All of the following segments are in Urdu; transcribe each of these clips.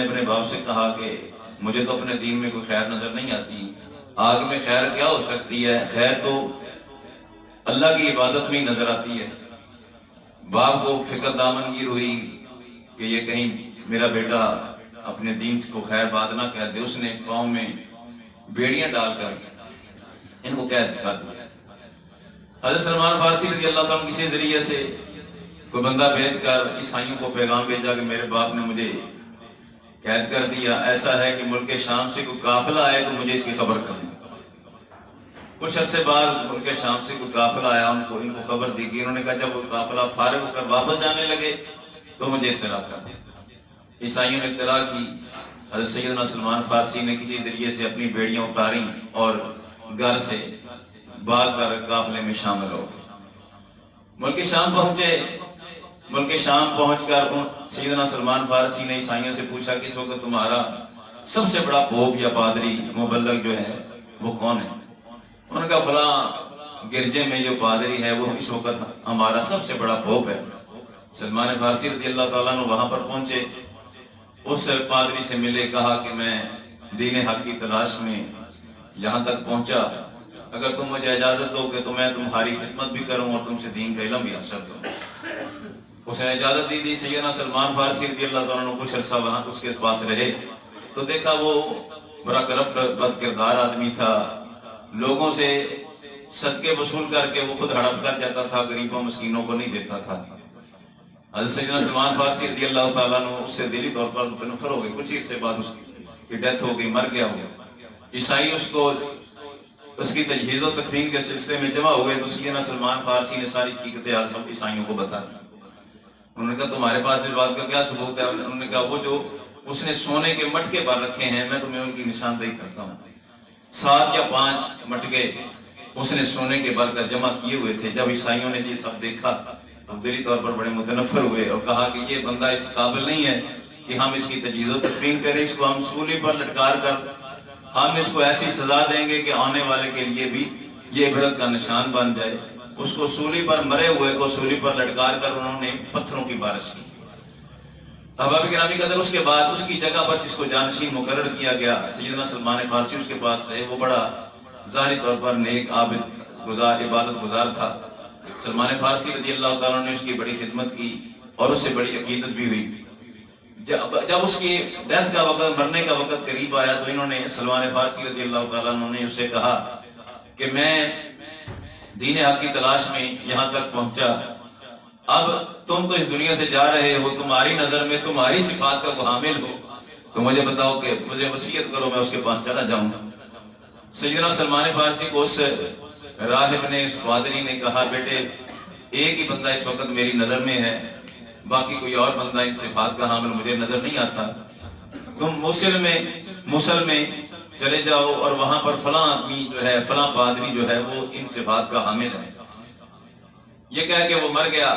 نے اپنے باپ سے کہا کہ مجھے تو اپنے دین میں کوئی خیر نظر نہیں آتی، آگ میں خیر کیا ہو سکتی ہے، خیر تو اللہ کی عبادت میں ہی نظر آتی ہے۔ باپ کو فکر دامنگیر ہوئی کہ یہ کہیں میرا بیٹا اپنے دین کو خیر بات نہ کہہ دے، اس نے پاؤں میں بیڑیاں ڈال کر ان کو قید کر دیا۔ حضرت سلمان فارسی رضی اللہ تعالیٰ کسی ذریعے سے کوئی بندہ بھیج کر عیسائیوں کو پیغام بھیجا کہ میرے باپ نے مجھے قید کر دیا، ایسا ہے کہ ملک شام سے کوئی قافلہ آئے تو مجھے اس کی خبر کر دیں۔ کچھ عرصے بعد ملک شام سے کوئی قافلہ آیا، ان کو خبر دی گئی۔ انہوں نے کہا جب وہ قافلہ فارغ ہو کر واپس جانے لگے تو مجھے اطلاع کر دیں۔ عیسائیوں نے اطلاع کی، حضرت سیدنا سلمان فارسی نے کسی ذریعے سے اپنی بیڑیاں اتاریں اور گھر سے بھاگ کر قافلے میں شامل ہو گئے۔ ملک شام پہنچے، ملک شام پہنچ کر سیدنا سلمان فارسی نے عیسائیوں سے پوچھا کہ اس وقت تمہارا سب سے بڑا پوپ یا پادری مبلغ جو ہے وہ کون ہے؟ انہوں نے کہا فلاں گرجے میں جو پادری ہے وہ اس وقت ہمارا سب سے بڑا پوپ ہے۔ سلمان فارسی رضی اللہ تعالیٰ عنہ وہاں پر پہنچے، اس پادری سے ملے، کہا کہ میں دین حق کی تلاش میں یہاں تک پہنچا، اگر تم مجھے اجازت دو کہ تو میں تمہاری خدمت بھی کروں اور تم سے دین کا علم بھی حاصل کروں۔ اس نے اجازت دی سیدنا سلمان فارسی رضی اللہ تعالیٰ عنہ کچھ عرصہ وہاں اس کے پاس رہے تو دیکھا وہ بڑا کرپٹ بد کردار آدمی تھا، لوگوں سے صدقے وصول کر کے وہ خود ہڑپ کر جاتا تھا، غریبوں مسکینوں کو نہیں دیتا تھا۔ حضرت سیدنا سلمان فارسی رضی اللہ تعالیٰ عنہ اس سے دلی طور پر متنفر ہو گئے، کچھ عرصے بعد اس کی ڈیتھ ہو گئی، مر گیا ہو۔ عیسائی اس کو اس کی تجہیز و تکفین کے سلسلے میں جمع ہوئے تو سیدنا سلمان فارسی نے ساری حقیقت حال سب عیسائیوں کو بتا دی۔ انہوں نے کہا تمہارے پاس اس بات کا کیا ثبوت ہے؟ انہوں نے کہا وہ جو اس نے سونے کے مٹکے پر رکھے ہیں میں تمہیں ان کی نشاندہی کرتا ہوں۔ 7 یا 5 مٹکے اس نے سونے کے بر کر جمع کیے ہوئے تھے۔ جب عیسائیوں نے یہ سب دیکھا تو دلی طور پر بڑے متنفر ہوئے اور کہا کہ یہ بندہ اس قابل نہیں ہے کہ ہم اس کی تجہیز و تکفین کریں، اس کو ہم سولی پر لٹکار کر ہم اس کو ایسی سزا دیں گے کہ آنے والے کے لیے بھی یہ عبرت کا نشان بن جائے۔ اس کو سولی پر مرے ہوئے کو سولی پر لٹکار کر انہوں نے پتھروں کی بارش کی۔ احباب گرامی قدر اس کے بعد اس کی جگہ پر جس کو جانشین مقرر کیا گیا سیدنا سلمان فارسی اس کے پاس رہے، وہ بڑا ظاہری طور پر نیک عابد گزار عبادت گزار تھا۔ سلمان فارسی رضی اللہ تعالیٰ نے اس کی بڑی خدمت کی اور اس سے بڑی عقیدت بھی ہوئی۔ جب اس کی ڈیتھ کا وقت، مرنے کا وقت قریب آیا تو انہوں نے سلمان فارسی رضی اللہ تعالیٰ نے اس سے کہا کہ میں دین حق کی تلاش میں یہاں تک پہنچا، اب تم تو اس دنیا سے جا رہے ہو، تمہاری نظر میں تمہاری صفات کا حامل ہو تو مجھے بتاؤ کہ مجھے وصیت کرو میں اس کے پاس چلا جاؤں۔ سیدنا سلمان فارسی کو اس راہب نے، اس پادری نے کہا بیٹے ایک ہی بندہ اس وقت میری نظر میں ہے، باقی کوئی اور بندہ ان صفات کا حامل مجھے نظر نہیں آتا، تم موصل میں چلے جاؤ اور وہاں پر فلاں آدمی جو ہے، فلاں پادری جو ہے وہ ان صفات کا حامل ہے۔ یہ کہہ کہ وہ مر گیا۔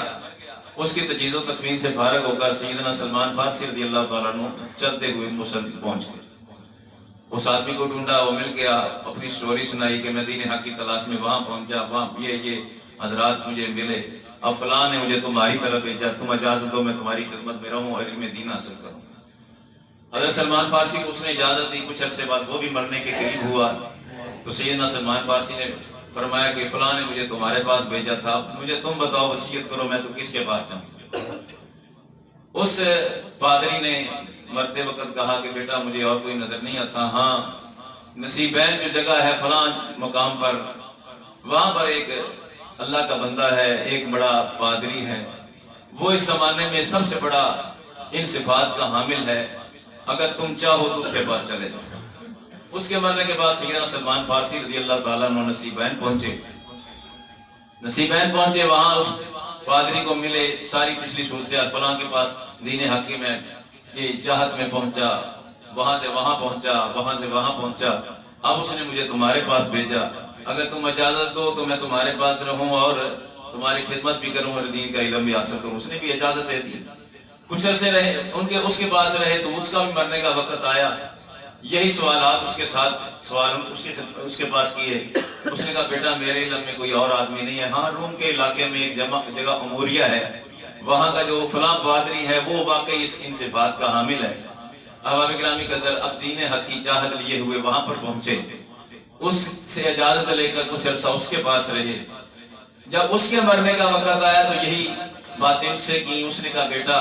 اس کی تجہیز و تکفین سے فارغ ہو کر سیدنا سلمان فارسی رضی اللہ تعالیٰ عنہ چلتے ہوئے موصل پہنچ گئے۔ اس آدمی کو ڈھونڈا، وہ مل گیا، اپنی سٹوری سنائی کہ میں دین حق کی تلاش میں وہاں پہنچا، وہاں یہ حضرات مجھے ملے، اب فلاں نے مجھے تمہاری طرف بھیجا، تم اجازت دو میں تمہاری خدمت میں رہوں اور علم دین حاصل کروں۔ حضرت سلمان فارسی کو اس نے اجازت دی۔ کچھ عرصے بعد وہ بھی مرنے کے قریب ہوا تو سیدنا سلمان فارسی نے فرمایا کہ فلاں نے مجھے تمہارے پاس بھیجا تھا، مجھے تم بتاؤ وصیت کرو میں تو کس کے پاس جاؤں۔ اس پادری نے مرتے وقت کہا کہ بیٹا مجھے اور کوئی نظر نہیں آتا، ہاں نصیبین جو جگہ ہے فلاں مقام پر، وہاں پر ایک اللہ کا بندہ ہے، ایک بڑا پادری ہے، وہ اس زمانے میں سب سے بڑا ان صفات کا حامل ہے، اگر تم چاہو تو اس کے پاس چلے جاؤ۔ اس کے مرنے کے بعد سیدنا سلمان فارسی رضی اللہ تعالیٰ عنہ نصیبین پہنچے، وہاں اس پادری کو ملے، ساری پچھلی صورتحال، فلاں کے پاس دین حقی میں یہ جہت میں پہنچا، وہاں سے وہاں پہنچا، وہاں سے وہاں پہنچا، اب اس نے مجھے تمہارے پاس بھیجا، اگر تم اجازت دو تو میں تمہارے پاس رہوں اور تمہاری خدمت بھی کروں اور دین کا علم بھی حاصل کروں۔ اس نے بھی اجازت دے دی۔ کچھ عرصے رہے، اس کے پاس رہے تو اس کا بھی مرنے کا وقت آیا، یہی سوالات اس کے ساتھ اس کے پاس کیے۔ اس نے کہا بیٹا میرے علم میں کوئی اور آدمی نہیں ہے، ہاں روم کے علاقے میں ایک جگہ اموریہ ہے، وہاں کا جو فلاں پادری ہے وہ واقعی ان صفات کا حامل ہے، احباب گرامی قدر اب دین حق کی چاہت لیے ہوئے وہاں پر پہنچے، اس سے اجازت لے کر کچھ عرصہ اس کے پاس رہے۔ جب اس کے مرنے کا وقت آیا تو یہی باتیں اس سے کی۔ اس نے کہا بیٹا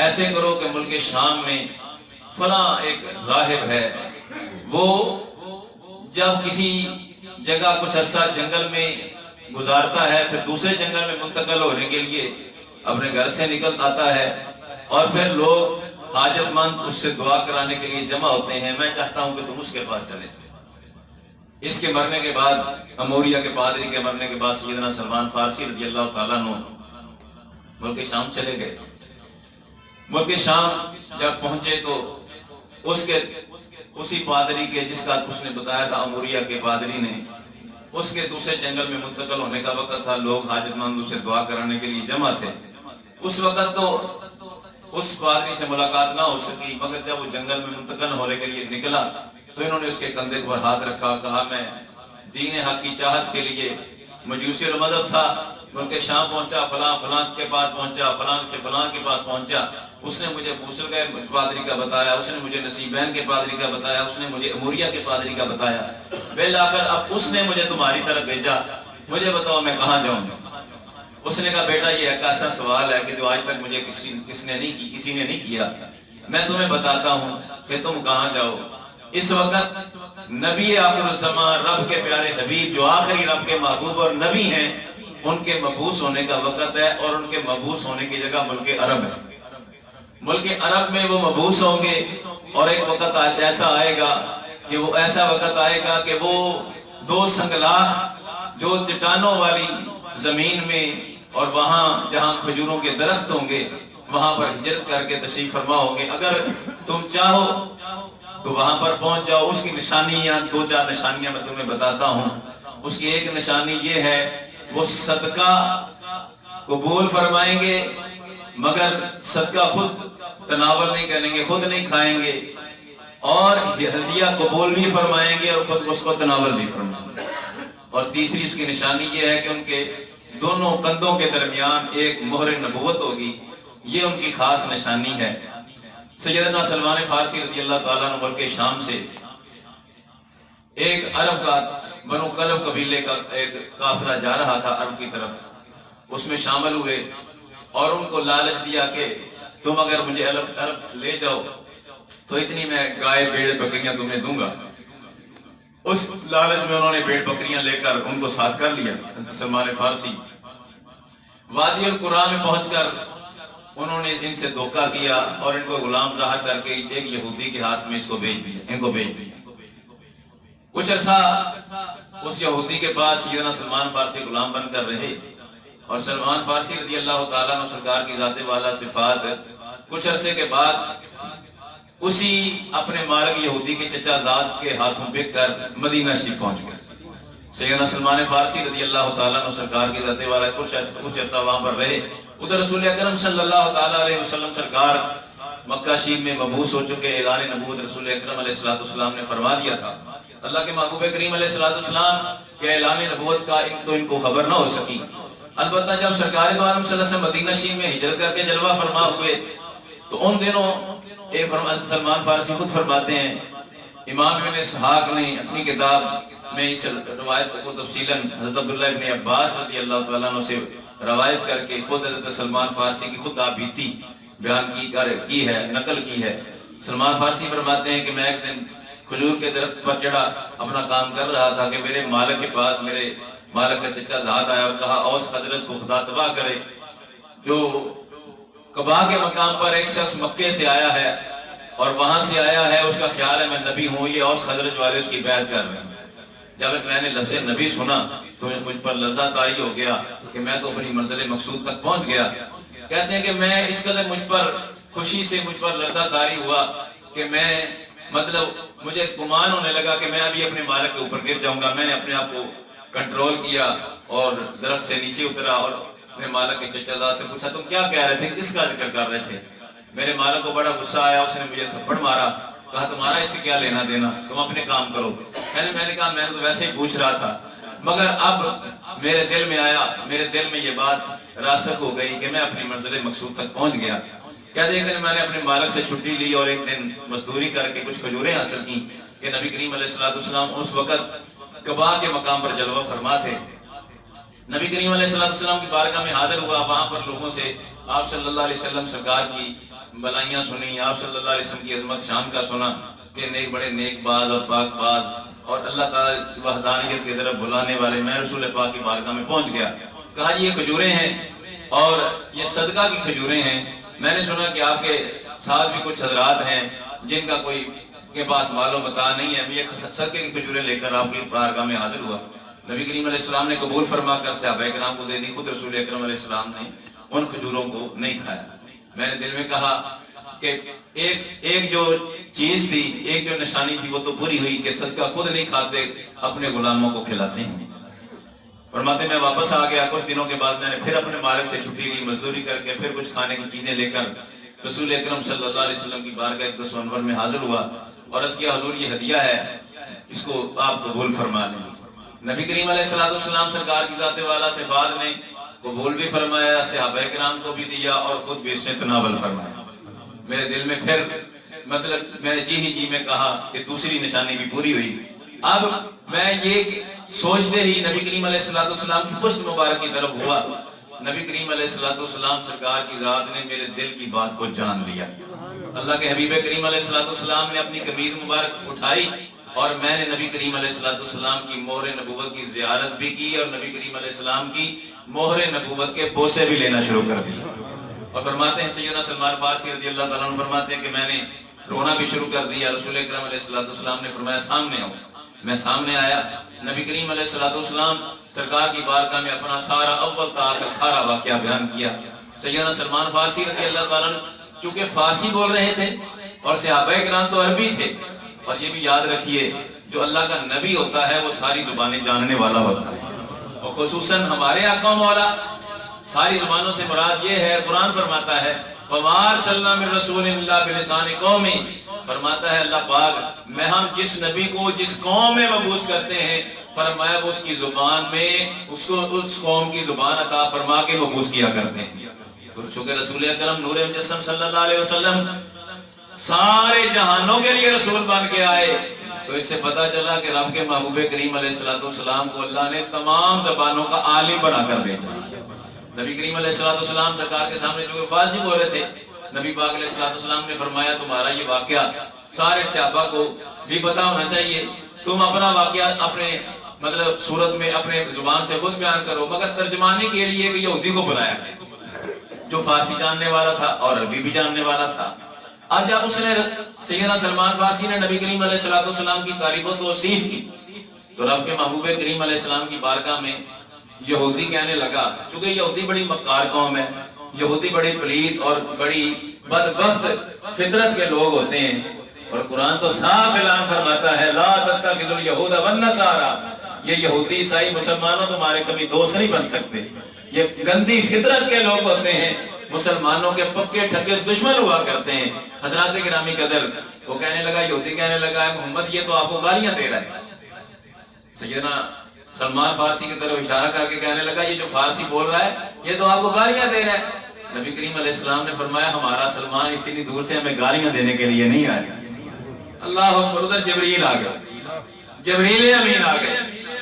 ایسے کرو کہ ملک شام میں فلاں ایک راہب ہے، وہ جب کسی جگہ کچھ عرصہ جنگل میں گزارتا ہے، پھر دوسرے جنگل میں منتقل ہونے کے لیے اپنے گھر سے نکل آتا ہے، اور پھر لوگ حاجت مند اس سے دعا کرانے کے لیے جمع ہوتے ہیں۔ میں چاہتا ہوں کہ تم اس کے پاس چلے۔ اس کے مرنے کے بعد، اموریہ کے پادری کے مرنے کے بعد، سیدنا سلمان فارسی رضی اللہ تعالیٰ عنہ ملک شام چلے گئے۔ ملک شام جب پہنچے تو اسی پادری کے جس کا اس نے بتایا تھا، اموریہ کے پادری نے، اس کے دوسرے جنگل میں منتقل ہونے کا وقت تھا، لوگ حاجت مند اسے دعا کرانے کے لیے جمع تھے۔ اس وقت تو اس پادری سے ملاقات نہ ہو سکی، مگر جب وہ جنگل میں منتقل ہونے کے لیے نکلا تو انہوں نے اس کے کندھے پر ہاتھ رکھا، کہا میں دین حق کی چاہت کے لیے مجوسی المذہب تھا، ملک شام پہنچا، فلاں فلاں کے پاس پہنچا، فلاں سے فلاں کے پاس پہنچا، اس نے مجھے موصل کے پادری کا بتایا، اس نے مجھے نصیبین کے پادری کا بتایا، اس نے مجھے اموریہ کے پادری کا بتایا، بالآخر اب اس نے مجھے تمہاری طرف بھیجا، مجھے بتاؤ میں کہاں جاؤں۔ اس نے کہا بیٹا یہ ایک ایسا سوال ہے کہ جو آج تک مجھے کسی نے نہیں کیا، میں تمہیں بتاتا ہوں کہ تم کہاں جاؤ۔ اس وقت نبی آخر الزمان، رب کے پیارے حبیب جو آخری رب کے محبوب اور نبی ہیں، ان کے مبعوث ہونے کا وقت ہے، اور ان کے مبعوث ہونے کی جگہ ملک عرب ہے۔ ملک عرب میں وہ مبعوث ہوں گے، اور ایک وقت ایسا آئے گا کہ وہ ایسا وقت آئے گا کہ وہ دو سنگلاخ جو چٹانوں والی زمین میں اور وہاں جہاں کھجوروں کے درخت ہوں گے وہاں پر ہجرت کر کے تشریف فرما ہوگے۔ اگر تم چاہو تو وہاں پر پہنچ جاؤ۔ اس کی نشانیاں، دو چار نشانیاں میں تمہیں بتاتا ہوں۔ اس کی ایک نشانی یہ ہے، وہ صدقہ قبول فرمائیں گے، مگر صدقہ خود تناول نہیں کریں گے، خود نہیں کھائیں گے، اور ہدیہ قبول بھی فرمائیں گے اور خود اس کو تناول بھی فرمائیں گے۔ اور تیسری اس کی نشانی یہ ہے کہ ان کے دونوں کندھوں کے درمیان ایک مہر نبوت ہوگی، یہ ان کی خاص نشانی ہے۔ سیدنا سلمان فارسی رضی اللہ تعالیٰ عنہ ملک شام سے ایک عرب کا، بنو کلب قبیلے کا ایک قافلہ جا رہا تھا عرب کی طرف، اس میں شامل ہوئے اور ان کو لالچ دیا کہ تم اگر مجھے عرب لے جاؤ تو اتنی میں گائے بھیڑ بکریاں تمہیں دوں گا۔ اس لالچ میں انہوں نے بھیڑ بکریاں لے کر ان کو ساتھ کر لیا۔ سلمان فارسی وادی القرآن میں پہنچ کر انہوں نے ان سے دھوکہ کیا اور ان کو غلام ظاہر کر کے ایک یہودی کے ہاتھ میں ان کو بھیج دیا۔ کچھ عرصہ اس یہودی کے پاس سیدنا سلمان فارسی غلام بن کر رہے، اور سلمان فارسی رضی اللہ تعالیٰ عنہ سرکار کی ذات والا صفات کچھ عرصے کے بعد اسی اپنے مالک یہودی کے چچا زاد کے ہاتھوں بک کر مدینہ شریف پہنچ گئے۔ سیدنا سلمان فارسی رضی اللہ تعالیٰ عنہ سرکار کی ذات والا کچھ عرصہ وہاں پر رہے۔ ادھر رسول اکرم صلی اللہ تعالیٰ علیہ وسلم سرکار مکہ شریف میں مبعوث ہو چکے۔ اعلان نبوت رسول اکرم علیہ السلام نے فرما دیا تھا۔ اللہ کے محبوب کریم علیہ السلام کے اعلان نبوت کا ان کو خبر نہ ہو سکی۔ البتہ جب سرکار دو عالم صلی اللہ علیہ وسلم مدینہ شریف میں ہجرت کر کے جلوہ فرما ہوئے تو ان دنوں سلمان فارسی خود فرماتے ہیں، امام ابن اسحاق نے اپنی کتاب میں اس روایت کو تفصیلاً حضرت عبداللہ ابن عباس رضی اللہ تعالیٰ عنہ سے روایت کر کے خود حضرت سلمان فارسی کی خود آپ بیتی بیان کی ہے، نقل کی ہے۔ سلمان فارسی فرماتے ہیں کہ میں ایک دن کھجور کے درخت پر چڑھا اپنا کام کر رہا تھا کہ میرے مالک کے پاس میرے مالک کا چچا زاد آیا اور کہا اوس خزرج کو خدا تباہ کرے، جو قبا کے مقام پر ایک شخص مکے سے آیا ہے اور وہاں سے آیا ہے، اس کا خیال ہے میں نبی ہوں، یہ اوس خزرج والے اس کی بیعت کر رہے ہیں۔ جب میں نے لفظ نبی سنا تو مجھ پر لرزہ طاری ہو گیا کہ میں تو اپنی منزل مقصود تک پہنچ گیا۔ کہتے ہیں کہ میں اس قدر مجھ پر خوشی سے مجھ پر لرزہ طاری ہوا کہ میں مجھے گمان ہونے لگا کہ میں ابھی اپنے مالک کے اوپر گر جاؤں گا۔ میں نے اپنے آپ کو کنٹرول کیا اور درخت سے نیچے اترا اور اپنے مالک کے چچا زاد سے پوچھا تم کیا کہہ رہے تھے، کس کا ذکر کر رہے تھے؟ میرے مالک کو بڑا غصہ آیا، اس نے مجھے تھپڑ مارا، کہا تمہارا اس سے کیا لینا دینا، تم اپنے کام کرو۔ میں نے کہا میں تو ویسے ہی پوچھ رہا تھا، مگر اب میرے دل میں آیا، میرے دل میں یہ بات راسخ ہو گئی کہ میں اپنی منزل مقصود تک پہنچ گیا۔ کہتے ایک دن میں نے اپنے مالک سے چھٹی لی اور ایک دن مزدوری کر کے کچھ کھجوریں حاصل کی کہ نبی کریم علیہ السلام اس وقت قباء کے مقام پر جلوہ فرما تھے. نبی کریم علیہ السلام کی بارگاہ میں حاضر ہوا. وہاں پر لوگوں سے آپ صلی اللہ علیہ وسلم سرکار کی بلائیاں سنی, آپ صلی اللہ علیہ وسلم کی عظمت شان کا سنا کہ نیک بڑے نیک باز اور پاک باز اور اللہ تعالیٰ وحدانیت کی طرف بلانے والے. میں رسول پاک کی بارگاہ میں پہنچ گیا. کہا یہ کھجوریں ہیں اور یہ صدقہ کی کھجوریں ہیں. میں نے سنا کہ آپ کے ساتھ بھی کچھ حضرات ہیں جن کا کوئی کے پاس مال و متاع نہیں ہے. یہ صدقے کی کھجوریں لے کر آپ کی بارگاہ میں حاضر ہوا. نبی کریم علیہ السلام نے قبول فرما کر صحابہ کرام کو دے دی. خود رسول اکرم علیہ السلام نے ان کھجوروں کو نہیں کھایا. میں نے دل میں کہا کہ ایک جو چیز تھی, ایک جو نشانی تھی وہ تو پوری ہوئی کہ صدقہ خود نہیں کھاتے, اپنے غلاموں کو کھلاتے ہیں. فرماتے میں واپس آ گیا. کچھ دنوں کے بعد میں نے پھر اپنے مالک سے چھٹی لی, مزدوری کر کے پھر کچھ کھانے کی چیزیں لے کر رسول اکرم صلی اللہ علیہ وسلم کی بارگاہ اقدس و انور میں حاضر ہوا اور عرض کیا حضور یہ ہدیہ ہے, اس کو آپ قبول فرما لیں. نبی کریم علیہ السلام سرکار کی ذات والا سے بعد میں قبول بھی فرمایا, صحابہ کرام کو بھی دیا اور خود بھی اس نے تناول فرمایا. میرے دل میں پھر مطلب میں نے جی میں کہا کہ دوسری نشانی بھی پوری ہوئی. اب میں یہ سوچتے ہی نبی کریم علیہ السلام کی پشت مبارک کی طرف ہوا. نبی کریم علیہ السلام سرکار کی ذات نے میرے دل کی بات کو جان لیا. اللہ کے حبیب کریم علیہ السلام نے اپنی قمیض مبارک اٹھائی اور میں نے نبی کریم علیہ السلام کی مہر نبوت کی زیارت بھی کی اور نبی کریم علیہ السلام کی مہر نبوت کے بوسے بھی لینا شروع کر دی. اور فرماتے ہیں سیدنا سلمان فارسی رضی اللہ تعالیٰ عنہ فرماتے ہیں کہ میں نے رونا بھی شروع کر دیا. رسول اکرم علیہ السلام نے فرمایا سامنے آؤ. میں سامنے آیا. نبی کریم علیہ السلام سرکار کی بارگاہ میں اپنا سارا اول تا آخر سارا واقعہ بیان کیا. سیدنا سلمان فارسی رضی اللہ تعالیٰ عنہ چونکہ فارسی بول رہے تھے اور صحابہ کرام تو عربی تھے. اور یہ بھی یاد رکھیے جو اللہ کا نبی ہوتا ہے وہ ساری زبانیں جاننے والا ہوتا ہے, اور خصوصاً ہمارے آقا و مولا ساری زبانوں سے مراد یہ ہے. قرآن فرماتا ہے وَمَا أَرْسَلْنَا مِن رَّسُولٍ إِلَّا بِلِسَانِ قَوْمِهِ, فرماتا ہے اللہ پاک میں ہم جس نبی کو جس قوم میں مبعوث کرتے ہیں فرمایا وہ اس کی زبان میں اس کو اس قوم کی زبان عطا فرما کے مبعوث کیا کرتے ہیں. تو چونکہ رسول اکرم نور مجسم صلی اللہ علیہ وسلم سارے جہانوں کے لیے رسول بن کے آئے, تو اس سے پتا چلا کہ رب کے محبوب کریم علیہ السلام کو اللہ نے تمام زبانوں کا عالم بنا کر بھیجا. نبی کریم علیہ السلام سرکار کے سامنے جو فارسی بول رہے تھے, نبی پاک علیہ السلام نے فرمایا تمہارا یہ واقعہ سارے صحابہ کو بھی پتا ہونا چاہیے. تم اپنا واقعہ اپنے مطلب صورت میں اپنے زبان سے خود بیان کرو, مگر ترجمانی کے لیے ایک یہودی کو بلایا جو فارسی جاننے والا تھا اور عربی بھی جاننے والا تھا. اب جب اس نے سیدنا سلمان فارسی نے نبی کریم علیہ السلام کی تعریف و توصیف کی تو رب کے محبوب کریم علیہ السلام کی بارگاہ میں یہودی کہنے لگا, چونکہ یہودی بڑی مکار قوم ہے, یہودی بڑے پلید اور بڑی بدبخت فطرت کے لوگ ہوتے ہیں, اور قرآن تو صاف اعلان فرماتا ہے لا تتخذوا اليهود والنصارى, یہ یہودی عیسائی مسلمانوں تمہارے کبھی دوست نہیں بن سکتے. یہ گندی فطرت کے لوگ ہوتے ہیں, مسلمانوں کے پکے ٹھگے دشمن ہوا کرتے ہیں. حضرات گرامی قدر وہ کہنے لگا, یہودی کہنے لگا محمد یہ تو آپ کو گالیاں دے رہا ہے. سیدنا سلمان فارسی کی طرف اشارہ کر کے کہنے لگا یہ جو فارسی بول رہا ہے یہ تو آپ کو گالیاں دے رہا ہے. نبی کریم علیہ السلام نے فرمایا ہمارا سلمان اتنی دور سے ہمیں گالیاں دینے کے لیے نہیں آیا. اللہ اکبر. ادھر جبریل آ گیا, جبریل امین آ گئے.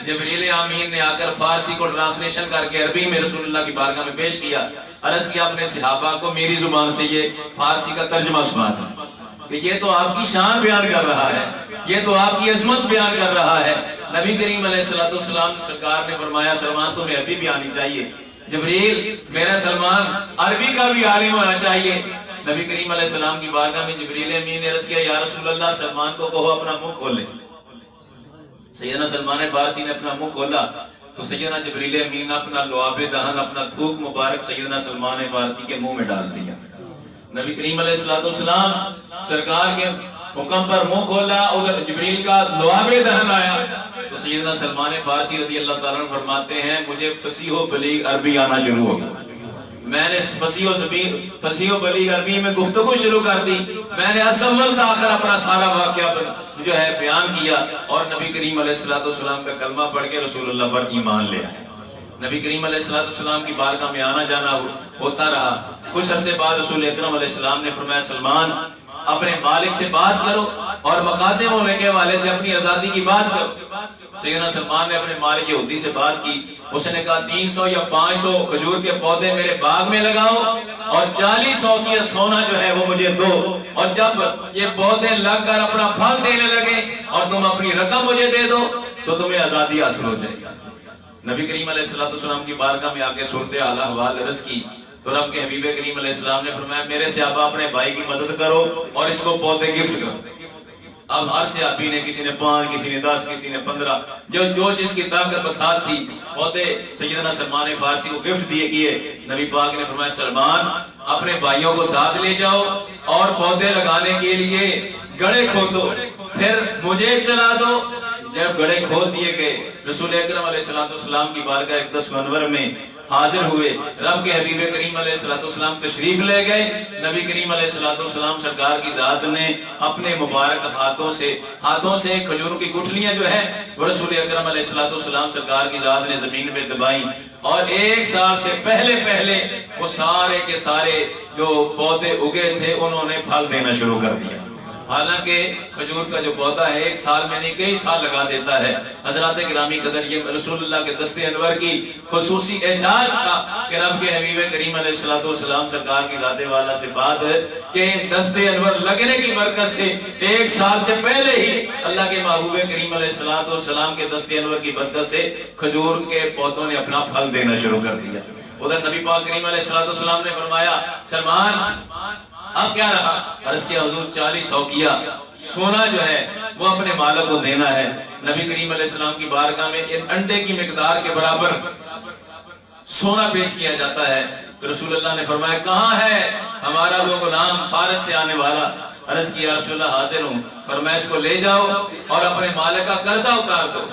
جبریل امین نے آ کر فارسی کو ٹرانسلیشن کر کے عربی میں رسول اللہ کی بارگاہ میں پیش کیا. عرض کیا اپنے صحابہ کو میری زبان سے یہ فارسی کا ترجمہ سنا تھا کہ یہ تو آپ کی شان بیان کر رہا ہے, یہ تو آپ کی عظمت بیان کر رہا ہے. نبی کریم علیہ السلام سرکار نے فرمایا سلمان تمہیں عربی بھی آنی چاہیے. جبریل میرا سلمان عربی کا بھی عالم ہونا چاہیے. نبی کریم علیہ السلام کی بارگاہ میں جبریل امین نے عرض کیا یا رسول اللہ سلمان کو کہو اپنا منہ کھولے. سیدنا سلمان فارسی نے اپنا منہ کھولا تو سیدنا جبریل امین نے اپنا لعاب دہن اپنا تھوک مبارک سیدنا سلمان فارسی کے منہ میں ڈال دیا. نبی کریم علیہ السلام سرکار کے حکم پر منہ کھولا, ادھر جبریل کا لعاب دہن آیا تو سیدنا سلمان فارسی رضی اللہ تعالیٰ عنہ فرماتے ہیں مجھے فصیح و بلیغ عربی آنا شروع ہو گیا. میں نے فصیح و بلیغ عربی میں گفتگو شروع کر دی. میں نے اول تاخر اپنا سارا واقعہ جو ہے بیان کیا اور نبی کریم علیہ السلام کا کلمہ پڑھ کے رسول اللہ پر ایمان لے آئے. نبی کریم علیہ السلام کی بارگاہ میں آنا جانا ہوتا رہا۔ کچھ عرصے بعد رسول اکرم علیہ السلام نے فرمایا سلمان اپنے مالک سے بات کرو اور مقادم ہونے کے حوالے سے اپنی آزادی کی بات کرو۔ سیدنا سلمان نے اپنے مالک یہودی سے بات کی، اس نے کہا 300 یا 500 کھجور کے پودے میرے باغ میں لگاؤ اور 40 اوقیہ سونا جو ہے وہ مجھے دو، اور جب یہ پودے لگ کر اپنا پھل دینے لگے اور تم اپنی رقم مجھے دے دو تو تمہیں آزادی حاصل ہو جائے گی۔ نبی کریم علیہ السلام کی بارگاہ میں آ کے صورت حال احوال عرض کی تو رب کے حبیب کریم علیہ السلام نے فرمایا میرے سے آپ اپنے بھائی کی مدد کرو اور اس کو پودے گفٹ کرو۔ اب ہر سے آپ نے کسی نے 5 کسی نے 10 کسی نے 15 جو جس کی طاقت بساط تھی پودے سیدنا سلمان فارسی کو گفٹ دیے کیے۔ نبی پاک نے فرمایا سلمان اپنے بھائیوں کو ساتھ لے جاؤ اور پودے لگانے کے لیے گڑھے کھودو، پھر مجھے اطلاع دو۔ جب گڑھے کھود دیے گئے رسول اکرم علیہ السلام کی بارگاہ اقدس منور میں حاضر ہوئے، رب کے حبیب کریم علیہ السلام تشریف لے گئے۔ نبی کریم علیہ السلام سرکار کی ذات نے اپنے مبارک ہاتھوں سے کھجور کی گٹھلیاں جو ہیں وہ رسول اکرم علیہ السلام سرکار کی ذات نے زمین پہ دبائیں، اور 1 سال سے پہلے وہ سارے کے سارے جو پودے اگے تھے انہوں نے پھل دینا شروع کر دیا۔ حالانکہ کھجور کا جو پودا ہے 1 سال میں نہیں کئی سال لگا دیتا ہے۔ حضرات گرامی قدر یہ رسول اللہ کے دست انور کی خصوصی اعجاز تھا کہ رب کے حبیب کریم علیہ السلام سرکار کی ذات والا صفات ہے کہ دست انور لگنے کی برکت سے 1 سال سے پہلے ہی اللہ کے محبوب کریم علیہ السلام کے دست انور کی برکت سے کھجور کے پودوں نے اپنا پھل دینا شروع کر دیا۔ ادھر نبی پاک کریم علیہ السلام نے فرمایا سلمان اب کیا رہا؟ عرض کیا حضور 40 اوقیہ سونا جو ہے وہ اپنے مالک کو دینا ہے۔ نبی کریم علیہ السلام کی بارگاہ میں ایک انڈے کی مقدار کے برابر سونا پیش کیا جاتا ہے۔ تو رسول اللہ نے فرمایا کہاں ہے ہمارا وہ غلام فارس سے آنے والا؟ عرض کیا رسول اللہ حاضر ہوں۔ فرمایا اس کو لے جاؤ اور اپنے مالک کا قرضہ اتار دو۔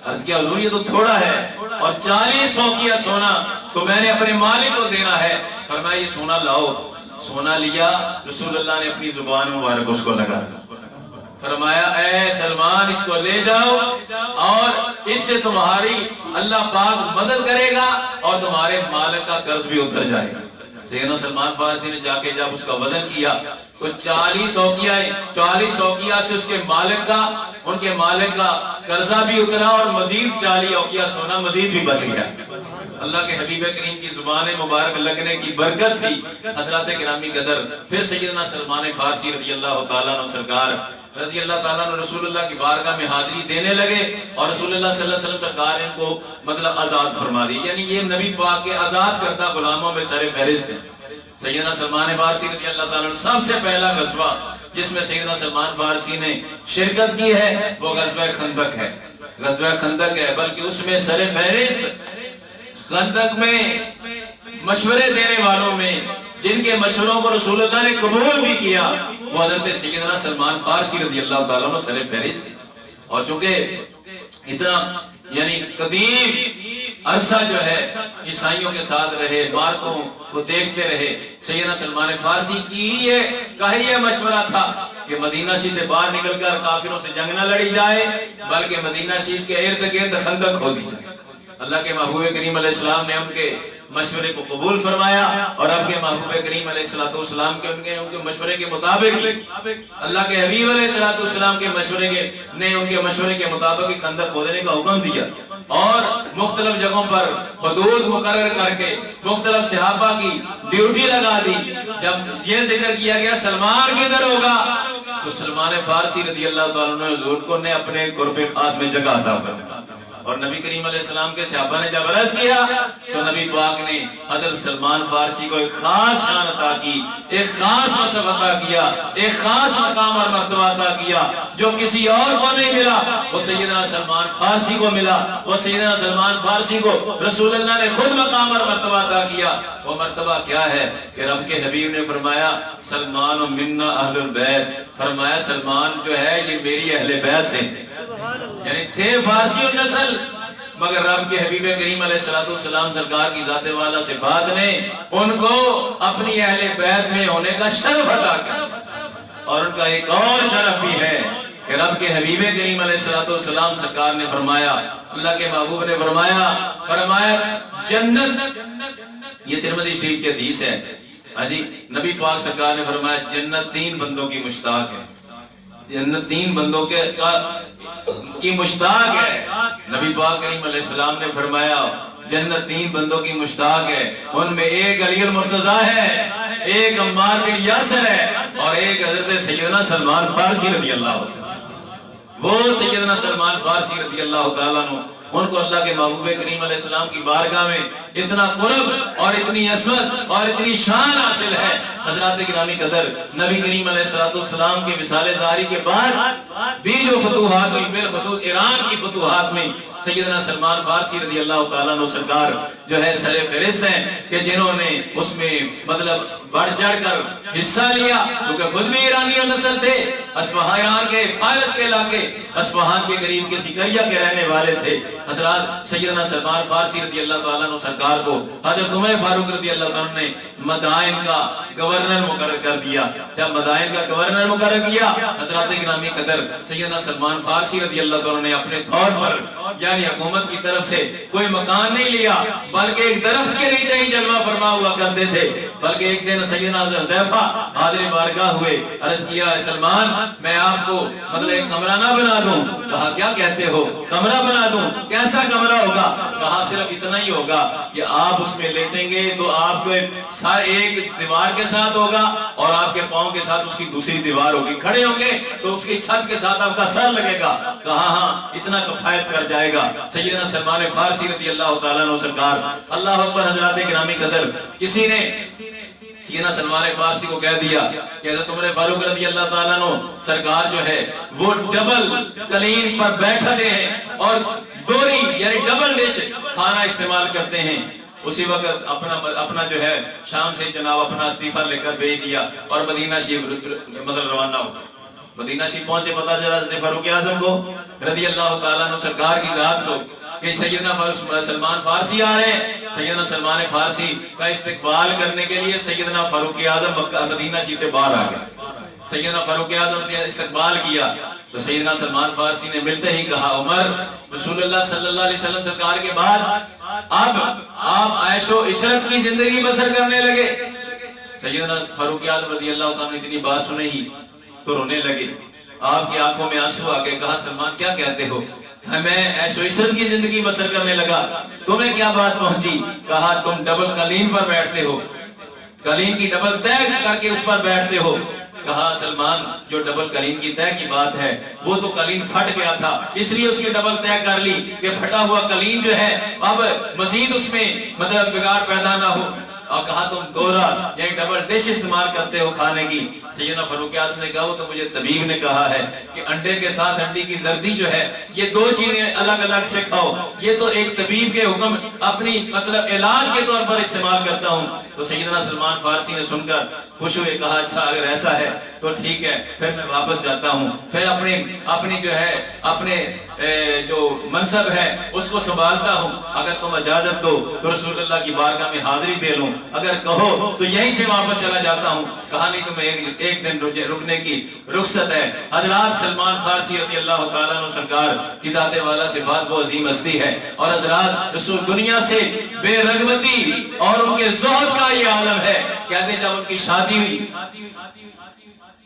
عرض کیا حضور یہ تو تھوڑا ہے اور 40 اوقیہ سونا تو میں نے اپنے مالک کو دینا ہے۔ فرمایا یہ سونا لاؤ۔ سونا لیا، رسول اللہ نے اپنی زبان مبارک اس کو لگا فرمایا اے سلمان اس کو لے جاؤ اور اس سے تمہاری اللہ پاک مدد کرے گا اور تمہارے مالک کا قرض بھی اتر جائے گا۔ سیدنا سلمان فارسی نے جا کے جب اس کا وزن کیا تو 40 اوقیہ سے اس کے مالک کا ان کے مالک کا قرضہ بھی اترا اور مزید 40 اوقیہ سونا مزید بھی بچ گیا۔ اللہ کے حبیب کریم کی زبان مبارک لگنے کی برکت تھی۔ حضرات گرامی قدر پھر سیدنا سلمان فارسی رضی اللہ تعالیٰ عنہ سرکار رضی اللہ تعالیٰ عنہ رسول اللہ کی بارگاہ میں حاضری دینے لگے اور رسول اللہ صلی اللہ علیہ وسلم سرکار نے ان کو آزاد فرما دی، یعنی یہ نبی پاک کے آزاد کردہ غلاموں میں سر فہرست ہے۔ سیدنا سلمان فارسی رضی اللہ تعالیٰ عنہ سب سے پہلا غزوہ جس میں سیدنا سلمان فارسی نے شرکت کی ہے وہ غزوہ خندق ہے۔ غزوہ خندق ہے، بلکہ اس میں سر فہرست خندق میں مشورے دینے والوں میں جن کے مشوروں کو رسول اللہ نے قبول بھی کیا وہ حضرت سیدنا سلمان فارسی رضی اللہ تعالیٰ عنہ سر فہرست تھے۔ اور چونکہ اتنا یعنی قدیم عرصہ جو ہے عیسائیوں کے ساتھ رہے، عمارتوں کو دیکھتے رہے، سیدنا سلمان فارسی کی یہ مشورہ تھا کہ مدینہ شریف سے باہر نکل کر کافروں سے جنگ نہ لڑی جائے بلکہ مدینہ شریف کے ارد گرد خندق کھودی جائے۔ اللہ کے محبوب کریم علیہ السلام نے ان کے مشورے کو قبول فرمایا اور اب کے محبوب کریم علیہ السلام کے ان کے مشورے کے مطابق اللہ کے حبیب علیہ السلام کے مشورے کے مطابق خندق کھودنے کا حکم دیا اور مختلف جگہوں پر حدود مقرر کر کے مختلف صحابہ کی ڈیوٹی لگا دی۔ جب یہ ذکر کیا گیا سلمان کدھر ہوگا تو سلمان فارسی رضی اللہ تعالیٰ عنہ حضور کو نے اپنے قرب خاص میں جگہ عطا فرمائی۔ اور نبی کریم علیہ السلام کے صحابہ نے جب عرض کیا تو نبی پاک نے حضرت سلمان فارسی کو ایک خاص شان عطا کی، ایک خاص منصب عطا کیا، ایک خاص مقام اور مرتبہ عطا کیا جو کسی اور کو نہیں ملا، وہ سیدنا سلمان فارسی کو ملا۔ وہ سیدنا سلمان فارسی کو رسول اللہ نے خود مقام اور مرتبہ عطا کیا۔ وہ مرتبہ کیا ہے کہ رب کے حبیب نے فرمایا سلمان منا اہل البیت، فرمایا سلمان جو ہے یہ میری اہل بیت سے، یعنی تھے فارسی النسل مگر رب کے حبیب کریم علیہ السلام سرکار کی ذات والا صفات نے ان کو اپنی اہل بیت میں ہونے کا شرف عطا کیا۔ اور ان کا ایک اور شرف بھی ہے کہ رب کے حبیب کریم علیہ السلام سرکار نے فرمایا، اللہ کے محبوب نے فرمایا فرمایا جنت، یہ ترمذی شریف کی حدیث ہے، ہاں جی، نبی پاک سرکار نے فرمایا جنت 3 بندوں کی مشتاق ہے، جنت 3 بندوں کی مشتاق ہے۔ نبی پاک کریم علیہ السلام نے فرمایا جنت 3 بندوں کی مشتاق ہے، ان میں ایک علی المرتضیٰ ہے، ایک عمار بن یاسر ہے، اور ایک حضرت سیدنا سلمان فارسی رضی اللہ عنہ۔ وہ سیدنا سلمان فارسی رضی اللہ تعالیٰ عنہ، ان کو اللہ کے محبوب کریم علیہ السلام کی بارگاہ میں اتنا قرب اور اتنی عظمت اور اتنی شان حاصل ہے۔ حضرات گرامی قدر، نبی کریم علیہ السلام کے وصال ظاہری کے بعد بھی جو فتوحات ہوئی، بالخصوص ایران کی فتوحات میں سیدنا سلمان فارسی رضی اللہ تعالیٰ عنہ سرکار جو ہے سر فہرست ہیں کہ جنہوں نے اس میں مطلب بڑھ چڑھ کر حصہ لیا، کیونکہ خود بھی ایرانی نسل تھے، اصفہان ایران کے فارس کے علاقے اصفہان کے قریب کے سکریا کے رہنے والے تھے۔ حضرات سیدنا سلمان فارسی رضی اللہ تعالیٰ عنہ سرکار کو حضرت عمر فاروق رضی اللہ تعالیٰ عنہ نے مدائن کا گورنر مقرر کر دیا۔ جب مدائن کا گورنر مقرر کیا، حضرات گرامی قدر سیدنا سلمان فارسی رضی اللہ تعالیٰ عنہ نے اپنے طور پر یعنی حکومت کی طرف سے کوئی مکان نہیں لیا، بلکہ ایک درخت کے نیچے ہی جلوہ فرما ہوا کرتے تھے۔ بلکہ ایک دن سیدنا حذیفہ حاضر بارگاہ ہوئے، عرض کیا سلمان میں آپ کو مطلب ایک کمرہ نہ بنا دوں؟ کہا کیا کہتے ہو، کمرہ بنا دوں؟ کیسا کمرہ ہوگا؟ کہا صرف اتنا ہی ہوگا کہ آپ اس میں لیٹیں گے تو آپ کو سر ایک دیوار کے ساتھ ہوگا اور آپ کے پاؤں کے ساتھ اس کی دوسری دیوار ہوگی، کھڑے ہوں گے تو اس کی چھت کے ساتھ آپ کا سر لگے گا۔ کہا ہاں اتنا کفایت کر جائے گا۔ سیدنا سلمان فارسی رضی اللہ تعالیٰ عنہ سرکار، اللہ اکبر، حضرات گرامی قدر، کسی نے سیدنا سلمان فارسی کو کہہ دیا کہ حضرت عمر فاروق رضی اللہ تعالیٰ عنہ سرکار جو ہے وہ ڈبل قلین پر بیٹھتے ہیں اور دوری یعنی ڈبل ڈش کھانا استعمال کرتے ہیں۔ اسی وقت اپنا جو ہے شام سے جناب اپنا استعفیٰ لے کر بھیج دیا اور مدینہ شریف مطلب روانہ ہو۔ مدینہ شریف پہنچے، پتہ چلا حضرت فاروق اعظم کو رضی اللہ تعالیٰ عنہ سرکار کی ذات کو کہ سیدنا سلمان فارسی آ رہے ہیں۔ سیدنا سلمان فارسی کا استقبال کرنے کے لیے سیدنا فاروق اعظم مدینہ شریف سے باہر آ گئے۔ سیدنا فاروق اعظم نے استقبال کیا تو سیدنا سلمان فارسی نے ملتے ہی کہا عمر، رسول اللہ صلی اللہ علیہ وسلم سرکار کے بعد اب آپ عیش و عشرت کی زندگی بسر کرنے لگے۔ سیدنا فاروق اعظم رضی اللہ تعالیٰ نے اتنی بات سنے ہی تو رونے لگے، آپ کی آنکھوں میں آنسو آ گئے۔ کہا سلمان کیا کہتے ہو، میں عیش و عشرت کی زندگی بسر کرنے لگا، تمہیں کیا بات پہنچی؟ کہا تم ڈبل قلین پر بیٹھتے ہو، قلین کی ڈبل طے کر کے اس پر بیٹھتے ہو۔ کہا سلمان جو ڈبل قلین کی طے کی بات ہے وہ تو قلین پھٹ گیا تھا، اس لیے اس کی ڈبل طے کر لی کہ پھٹا ہوا قلین جو ہے اب مزید اس میں مطلب بگاڑ پیدا نہ ہو۔ اور کہا تم دورہ یعنی ڈبل ڈش استعمال کرتے ہو کھانے کی۔ سیدنا فاروق اعظم نے کہا وہ تو مجھے طبیب نے کہا ہے کہ انڈے کے ساتھ انڈی کی زردی جو ہے یہ 2 چیزیں الگ الگ سے کھاؤ، یہ تو ایک طبیب کے حکم اپنی مطلب علاج کے طور پر استعمال کرتا ہوں۔ تو سیدنا سلمان فارسی نے سن کر خوش ہوئے، کہا اچھا اگر ایسا ہے تو ٹھیک ہے، پھر میں واپس جاتا ہوں، پھر اپنی جو ہے اپنے جو منصب ہے اس کو سنبھالتا ہوں، اگر تم اجازت دو تو رسول اللہ کی بارگاہ میں حاضری دے لوں، اگر کہو تو یہیں سے واپس چلا جاتا ہوں۔ کہا نہیں تمہیں ایک دن رکنے کی رخصت ہے۔ حضرات سلمان فارسی رضی اللہ تعالیٰ عنہ سرکار کی ذات والا صفات وہ عظیم ہستی ہے، اور حضرات رسول دنیا سے بے رغبتی اور ان کے زہد کا یہ عالم ہے۔ کہتے جب ان کی شادی ہوئی،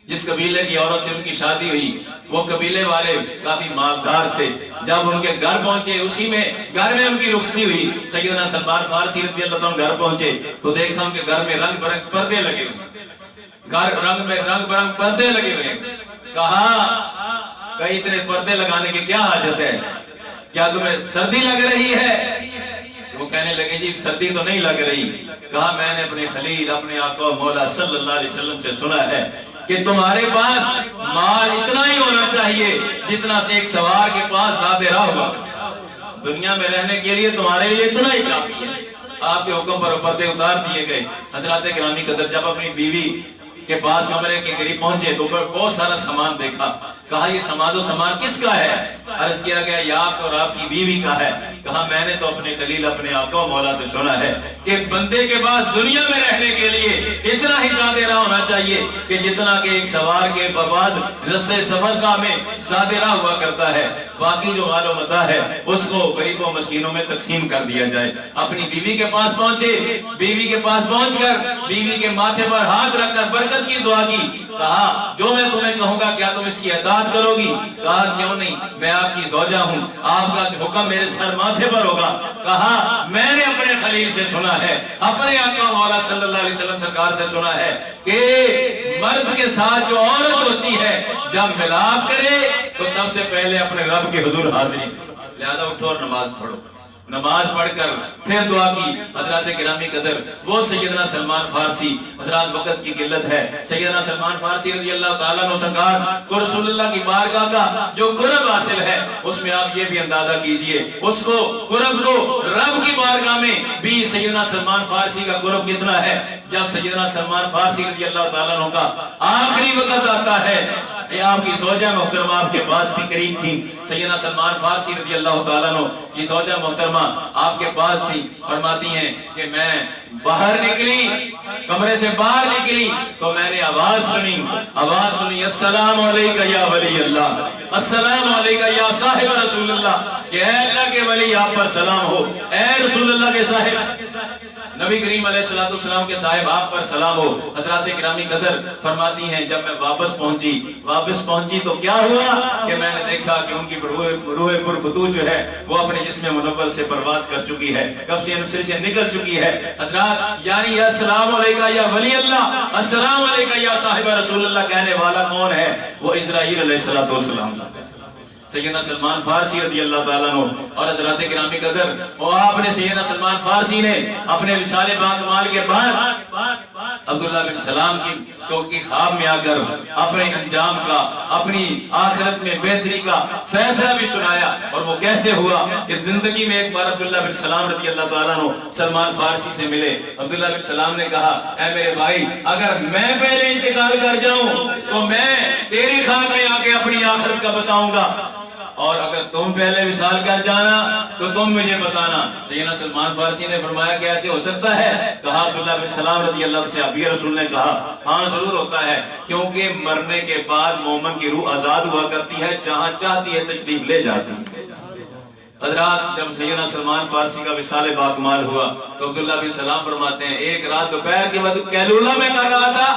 جس قبیلے کی عورت سے ان کی شادی ہوئی وہ قبیلے والے کافی مالدار تھے، جب ان کے گھر پہنچے اسی میں گھر میں ان کی رخصتی ہوئی، سیدنا سلمان فارسی رضی اللہ تعالیٰ گھر پہنچے تو دیکھا ان کے گھر میں رنگ برنگ پردے لگے ہوئے، رنگ برنگ پردے لگے ہوئے۔ کہا کہ اتنے پردے لگانے کی کیا حاجت ہے، کیا تمہیں سردی لگ رہی ہے؟ وہ کہنے لگے جی سردی تو نہیں لگ رہی۔ کہا میں نے اپنے خلیل اپنے آقا مولا صلی اللہ علیہ وسلم سے سنا ہے کہ تمہارے پاس مال اتنا ہی ہونا چاہیے جتنا سے ایک سوار کے پاس ذات راہ ہوا، دنیا میں رہنے کے لیے تمہارے لیے اتنا ہی کافی ہے۔ آپ کے حکم پر پردے اتار دیے گئے۔ حضرات گرامی قدر جب اپنی بیوی کے پاس کمرے کے قریب پہنچے تو بہت سارا سامان دیکھا۔ کہا یہ سامان کس کا ہے؟ عرض کیا گیا یہ آپ اور آپ کی بیوی کا ہے۔ کہا میں نے تو اپنے خلیل اپنے آقا و مولا سے سنا ہے کہ بندے کے پاس دنیا میں رہنے کے لیے اتنا ہی زیادہ راہ ہونا چاہیے کہ جتنا کہ ایک سوار کے پاس رستے سفر کا میں زیادہ راہ ہوا کرتا ہے، باقی جو مال و متاع ہے اس کو غریبوں مسکینوں میں تقسیم کر دیا جائے۔ اپنی بیوی کے پاس پہنچے، بیوی کے پاس پہنچ کر بیوی کے ماتھے پر ہاتھ رکھ کر برکت کی دعا کی۔ کہا جو میں تمہیں کہوں گا کیا تم اس کی اطاعت کرو گی؟ کہا کیوں نہیں، میں آپ کی زوجہ ہوں، آپ کا حکم میرے سر ماتھے پر ہوگا۔ کہا میں نے اپنے خلیل سے سنا ہے، اپنے آقا مولا صلی اللہ علیہ وسلم سرکار سے سنا ہے کہ مرد کے ساتھ جو عورت ہوتی ہے جب ملاپ کرے تو سب سے پہلے اپنے رب کے حضور حاضری، لہذا اٹھو اور نماز پڑھو۔ نماز پڑھ کر پھر دعا کی۔ حضرات گرامی قدر وہ سیدنا سلمان فارسی، حضرات وقت کی قلت ہے، سیدنا سلمان فارسی رضی اللہ تعالیٰ عنہ سرکار کو رسول اللہ کی بارگاہ کا جو قرب حاصل ہے اس میں آپ یہ بھی اندازہ کیجئے اس کو قرب کو رب کی بارگاہ میں بھی سیدنا سلمان فارسی کا قرب کتنا ہے۔ جب سیدنا سلمان فارسی رضی اللہ تعالیٰ عنہ کا آخری وقت آتا ہے، یہ آپ کی زوجہ محترمہ آپ کے پاس بھی قریب تھی، سیدنا سلمان فارسی رضی اللہ تعالیٰ عنہ کی زوجہ محترمہ آپ کے پاس تھی، فرماتی ہیں کہ میں باہر نکلی، کمرے سے باہر نکلی تو میں نے آواز سنی السلام علیکہ یا ولی اللہ، السلام علیکہ یا صاحب رسول اللہ، کہ اے اللہ کے ولی آپ پر سلام ہو، اے رسول اللہ کے صاحب نبی کریم علیہ السلام کے صاحب آپ پر سلام ہو۔ حضرات گرامی قدر فرماتی ہیں جب میں واپس پہنچی تو کیا ہوا کہ میں نے دیکھا کہ ان کی روح پرفتوح جو ہے وہ اپنے جسم منور سے پرواز کر چکی ہے، قبض نفس سے نکل چکی ہے۔ حضرات یعنی السلام علیکہ یا ولی اللہ، السلام علیکہ یا صاحب رسول اللہ کہنے والا کون ہے؟ وہ اسرائیل علیہ السلام، سیدنا سلمان فارسی رضی اللہ تعالیٰ عنہ۔ اور حضرات گرامی قدر وہ آپ نے سیدنا سلمان فارسی نے اپنے وصال باکمال کے بعد عبداللہ بن سلام کی خواب میں آ کر اپنے انجام کا، اپنی آخرت میں بہتری کا فیصلہ بھی سنایا، اور وہ کیسے ہوا کہ زندگی میں ایک بار عبداللہ بن سلام رضی اللہ تعالیٰ عنہ سلمان فارسی سے ملے۔ عبداللہ بن سلام نے کہا اے میرے بھائی اگر میں پہلے انتقال کر جاؤں تو میں تیری خواب میں آ کے اپنی آخرت کا بتاؤں گا، اور اگر تم پہلے وصال کر جانا تو تم مجھے بتانا۔ سیدنا سلمان فارسی نے فرمایا کہ ایسے ہو سکتا ہے؟ کہا عبداللہ بن سلام رضی اللہ سے ابھی رسول نے کہا ہاں ضرور ہوتا ہے، کیونکہ مرنے کے بعد مومن کی روح آزاد ہوا کرتی ہے، جہاں چاہتی ہے تشریف لے جاتی ہے۔ حضرات جب سیدنا سلمان فارسی کا وصال باکمال ہوا تو عبداللہ بن سلام فرماتے ہیں ایک رات دوپہر کے وقت قیلولہ میں کر رہا تھا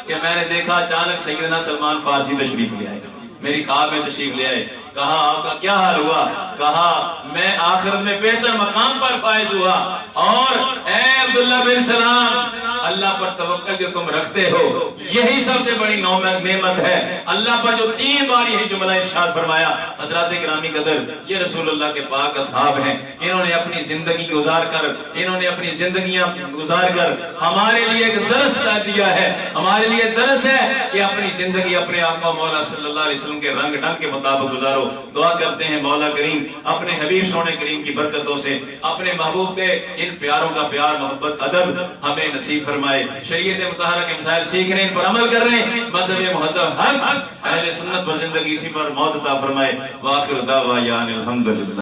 کہ میں نے دیکھا اچانک سیدنا سلمان فارسی تشریف لے آئے، میری خواب میں تشریف لے آئے۔ کہا آپ کا کیا حال ہوا؟ کہا میں آخرت میں بہتر مقام پر فائز ہوا، اور اے عبداللہ بن سلام اللہ پر توکل جو تم رکھتے ہو یہی سب سے بڑی نعمت ہے۔ اللہ پر جو 3 بار یہی جملہ ارشاد فرمایا۔ حضرات گرامی قدر یہ رسول اللہ کے پاک اصحاب ہیں، انہوں نے اپنی زندگی گزار کر ہمارے لیے ایک درس دیا ہے، ہمارے لیے درس ہے کہ اپنی زندگی اپنے آقا مولا صلی اللہ علیہ وسلم کے رنگ ڈھنگ کے مطابق گزارو۔ دعا کرتے ہیں مولا کریم اپنے حبیب سونے کریم کی برکتوں سے اپنے محبوب کے ان پیاروں کا پیار محبت ادب ہمیں نصیب فرمائے، شریعت مطہرہ کے مسائل سیکھ رہے ہیں، ان پر عمل کر رہے ہیں، مذہب مہذب حق اہل سنت پر زندگی اسی پر موت عطا فرمائے۔ وآخر دعوانا الحمدللہ۔